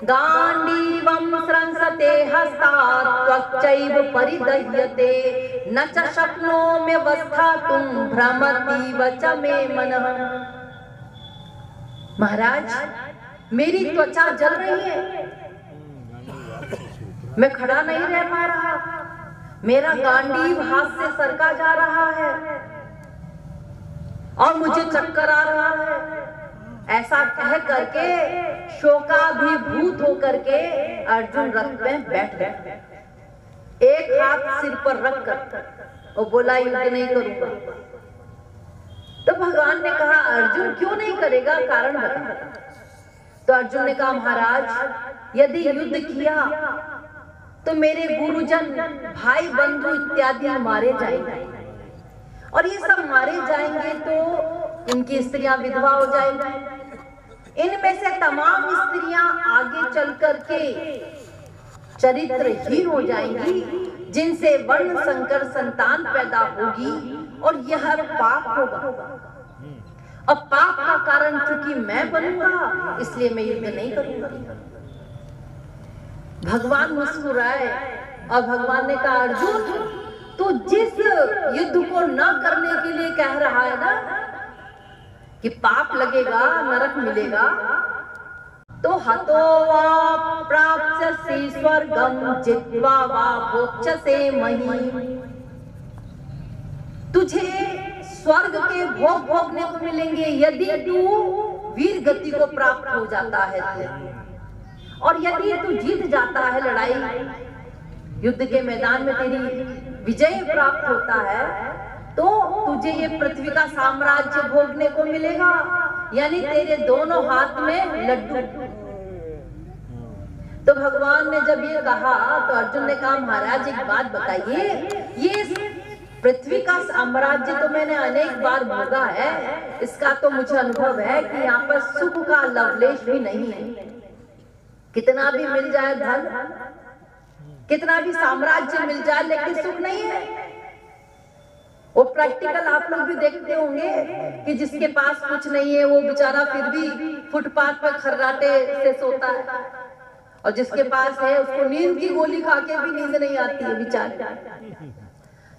गांडीवं स्रंसते हस्तात् त्वक्चैव परिदह्यते न च शक्नोमि वस्थातुं भ्रमतीव च मे मनः। महाराज मेरी त्वचा जल रही है, मैं खड़ा नहीं रह पा रहा, मेरा गांडीव हाथ से सरका जा रहा है और मुझे चक्कर आ रहा है। ऐसा कह करके शोकाभिभूत होकर के अर्जुन रथ में बैठ गए, एक हाथ सिर पर रख कर और बोला युद्ध नहीं करूंगा। तो भगवान ने कहा अर्जुन क्यों नहीं करेगा, कारण बता। तो अर्जुन ने कहा महाराज यदि युद्ध किया तो मेरे गुरुजन भाई बंधु इत्यादि मारे जाएंगे और ये सब मारे जाएंगे तो इनकी स्त्रियां विधवा हो जाएंगी। इनमें से तमाम स्त्रियां आगे चल करके चरित्रहीन हो जाएंगी, जिनसे वर्ण संकर संतान पैदा होगी और यह पाप होगा। अब पाप का कारण चूंकि मैं बनूंगा इसलिए मैं युद्ध नहीं करूंगा। भगवान मुस्कुराए और भगवान ने कहा अर्जुन तू जिस युद्ध को न करने के लिए कह रहा है ना कि पाप लगेगा, नरक मिलेगा, तो हतो वा प्राप्स्यसि स्वर्गं जित्वा वा भोक्ष्यसे महीम्। तुझे स्वर्ग के भोग भोगने को मिलेंगे यदि तू वीर गति को प्राप्त हो जाता है और यदि तू जीत जाता है लड़ाई, युद्ध के मैदान में तेरी विजय प्राप्त होता है तो तुझे ये पृथ्वी का साम्राज्य भोगने को मिलेगा, यानी तेरे दोनों हाथ में लड्डू। तो भगवान ने जब ये कहा तो अर्जुन ने कहा महाराज एक बात बताइए, ये पृथ्वी का साम्राज्य तो मैंने अनेक बार भोगा है, इसका तो मुझे अनुभव है कि यहाँ पर सुख का लवलेश भी नहीं है। कितना भी मिल जाए धन, कितना भी साम्राज्य मिल जाए, लेकिन सुख नहीं है। वो प्रैक्टिकल आप लोग भी देखते होंगे कि जिसके पास कुछ नहीं है वो बेचारा फिर भी फुटपाथ पर खर्राटे से सोता है, और जिसके पास है उसको नींद की गोली खा के भी नींद नहीं आती है बेचारे।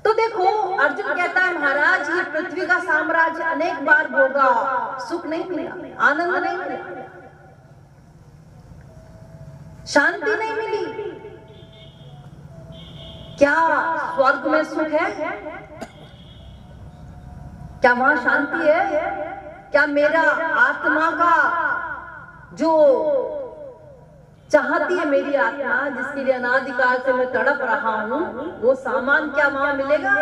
तो देखो अर्जुन कहता है महाराज ये पृथ्वी का साम्राज्य अनेक बार भोगा, सुख नहीं मिला, आनंद नहीं मिला, शांति नहीं मिली। क्या स्वर्ग में सुख है? क्या वहां शांति है? क्या मेरा आत्मा का जो चाहती है मेरी आत्मा, जिसके लिए अनादिकाल से मैं तड़प रहा हूं, वो सामान क्या वहां मिलेगा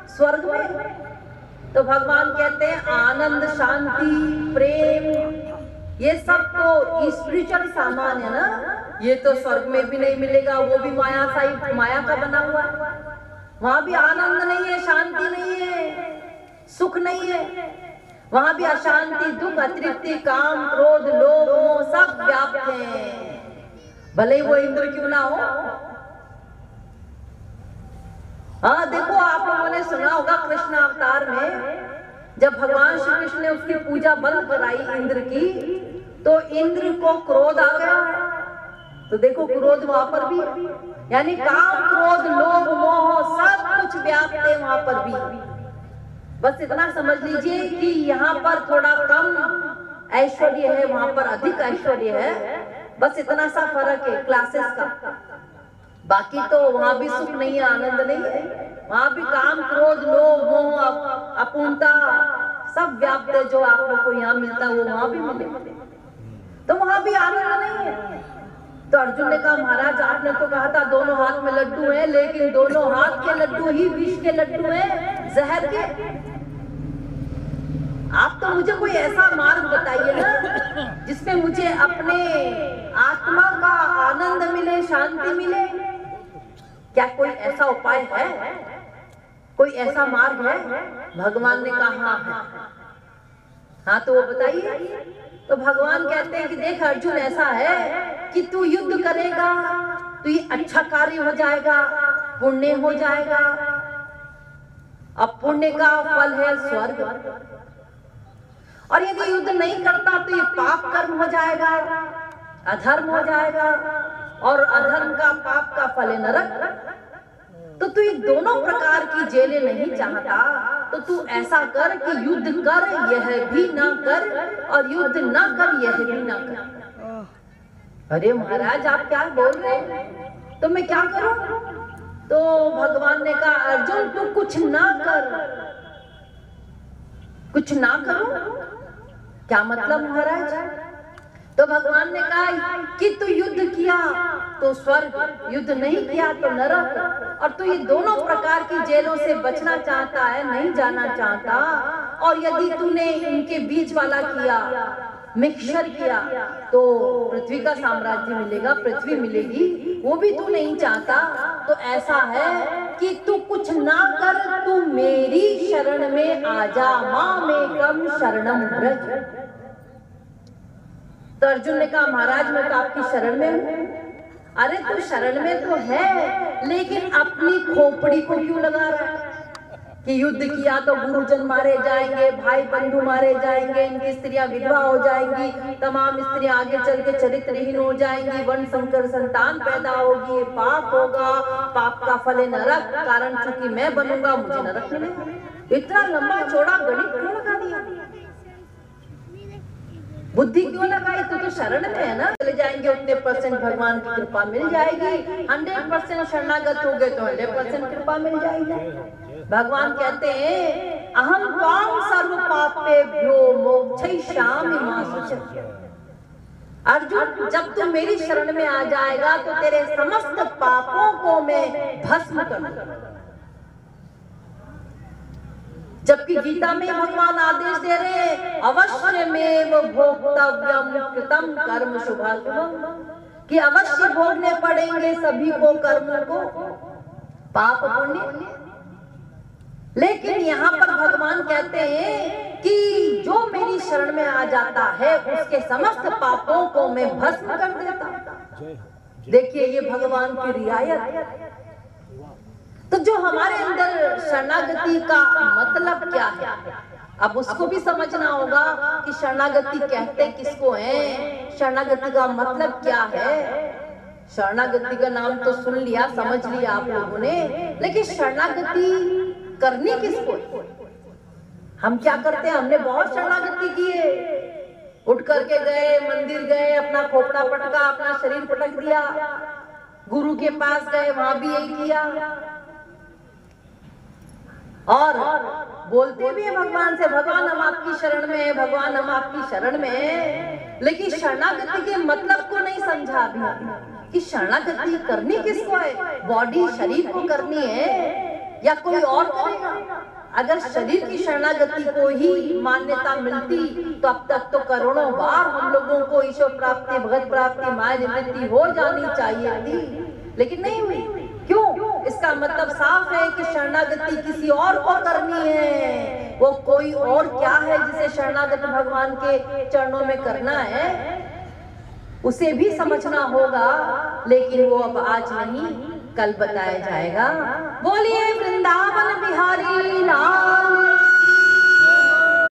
स्वर्ग में? तो भगवान कहते हैं आनंद, शांति, प्रेम, ये सब तो स्पिरिचुअल सामान है ना, ये तो स्वर्ग में भी नहीं मिलेगा, वो भी माया का बना हुआ है। वहां भी आनंद नहीं है, शांति नहीं है, सुख नहीं है, वहां भी अशांति, दुख, अतृप्ति, काम, क्रोध, लोभ, मोह सब व्याप्त हैं, भले ही वो इंद्र क्यों ना हो। हाँ देखो आप लोगों ने सुना होगा कृष्ण अवतार में जब भगवान श्री कृष्ण ने उसकी पूजा बंद कराई इंद्र की, तो इंद्र को क्रोध आ गया। तो देखो क्रोध वहां पर भी, यानी काम, क्रोध, लोभ, मोह सब कुछ व्याप्त है वहां पर भी। बस इतना समझ लीजिए कि यहाँ पर थोड़ा कम ऐश्वर्य है, वहां पर अधिक ऐश्वर्य है, बस इतना सा फर्क है क्लासेस का। बाकी तो वहां भी सुख नहीं है, आनंद नहीं है, वहां भी काम, क्रोध, लोभ, मोह, अपूर्णता सब व्याप्त है। जो आप लोग को यहाँ मिलता है वो वहां भी मिले, तो वहां भी आनंद नहीं है। तो अर्जुन ने कहा महाराज आपने तो कहा था दोनों हाथ में लड्डू हैं, लेकिन दोनों हाथ के लड्डू ही विष के लड्डू हैं, जहर के। आप तो मुझे कोई ऐसा मार्ग बताइए ना जिसमें मुझे अपने आत्मा का आनंद मिले, शांति मिले। क्या कोई ऐसा उपाय है? कोई ऐसा मार्ग है? भगवान ने कहा हाँ तो वो बताइए। तो भगवान कहते हैं कि देख अर्जुन ऐसा है कि तू युद्ध करेगा तो ये अच्छा कार्य हो जाएगा, पुण्य हो जाएगा। अब पुण्य का फल है स्वर्ग, और यदि युद्ध नहीं करता तो ये पाप कर्म हो जाएगा, अधर्म हो जाएगा, और अधर्म का पाप का फल नरक। तो तू ये दोनों प्रकार की जेलें नहीं चाहता, तो तू ऐसा कर कि युद्ध कर यह भी ना कर, और युद्ध ना कर यह भी ना कर। अरे महाराज आप क्या बोल रहे हैं, तो मैं क्या करूं? तो भगवान ने कहा अर्जुन तू कुछ ना कर। कुछ ना करो क्या मतलब महाराज? तो भगवान ने कहा कि तू युद्ध किया तो स्वर्ग, युद्ध नहीं किया तो नरक, और तू ये दोनों प्रकार की जेलों से बचना चाहता है, नहीं जाना चाहता। और यदि तूने इनके बीच वाला किया, मिक्सचर किया, तो पृथ्वी का साम्राज्य मिलेगा, पृथ्वी मिलेगी, वो भी तू नहीं चाहता। तो ऐसा है कि तू कुछ ना कर, तू मेरी शरण में आ जा, मामेकम शरणम व्रज। तो अर्जुन ने कहा महाराज मैं तो आपकी शरण में हूँ। अरे तू शरण में तो है, लेकिन अपनी खोपड़ी को क्यों लगा रहा है कि युद्ध किया तो गुरुजन मारे जाएंगे, भाई बंधु मारे जाएंगे, इनकी स्त्रियां विधवा हो जाएंगी, तमाम स्त्रियां आगे चल के चरित्रहीन हो जाएंगी, वर्ण संकर संतान पैदा होगी, पाप होगा, पाप का फल नरक, कारण चूंकि मैं बनूंगा मुझे नरक मिलेगा। इतना लंबा चौड़ा गणित क्यों लगा दिया? बुद्धि क्यों लगाई? तो शरण में है ना, चले जाएंगे उतने % भगवान की कृपा मिल जाएगी। 100% शरणागत हो गए तो 100% कृपा मिल जाएगी। भगवान कहते हैं अहम त्वां सर्व पापेभ्यो मोक्षयिष्यामि मा शुचि। अर्जुन जब तू मेरी शरण में आ जाएगा तो तेरे समस्त पापों को मैं भस्म कर दूंगा। जबकि गीता में भगवान आदेश दे रहे अवश्य में भोक्तव्यम कृतम कर्म शुभाशुभम, कि अवश्य भोगने पड़ेंगे सभी को कर्मों को, पाप पुण्य। लेकिन यहाँ पर भगवान कहते हैं कि जो मेरी शरण में आ जाता है उसके समस्त पापों को मैं भस्म कर देता। देखिए ये भगवान की रियायत। तो जो हमारे अंदर शरणागति का मतलब क्या है, अब उसको भी समझना होगा कि शरणागति कहते किसको है, शरणागति का मतलब क्या है। शरणागति का नाम तो सुन लिया, समझ लिया आप लोगों ने, लेकिन शरणागति करनी किसको? हम क्या करते हैं? हमने बहुत शरणागति की है, उठ करके गए, मंदिर गए, अपना खोपड़ा पटका, अपना शरीर पटक दिया, गुरु के पास गए, वहां भी यही किया, और बोलते भी है भगवान से भगवान हम आपकी शरण में है, भगवान हम आपकी शरण में है। लेकिन शरणागति के मतलब को नहीं समझा अभी कि शरणागति करनी किसको है। बॉडी शरीर को करनी है या कोई और करेगा? अगर शरीर की शरणागति को ही मान्यता मिलती तो अब तक तो करोड़ों बार हम लोगों को ईश्वर प्राप्ति, भगत प्राप्ति, माया निवृत्ति हो जानी चाहिए थी, लेकिन नहीं हुई। क्यों? इसका मतलब साफ है कि शरणागति किसी और को करनी है। वो कोई और क्या है जिसे शरणागति भगवान के चरणों में करना है, उसे भी समझना होगा, लेकिन वो अब आज नहीं कल बताया जाएगा। बोलिए वृंदावन बिहारी लाल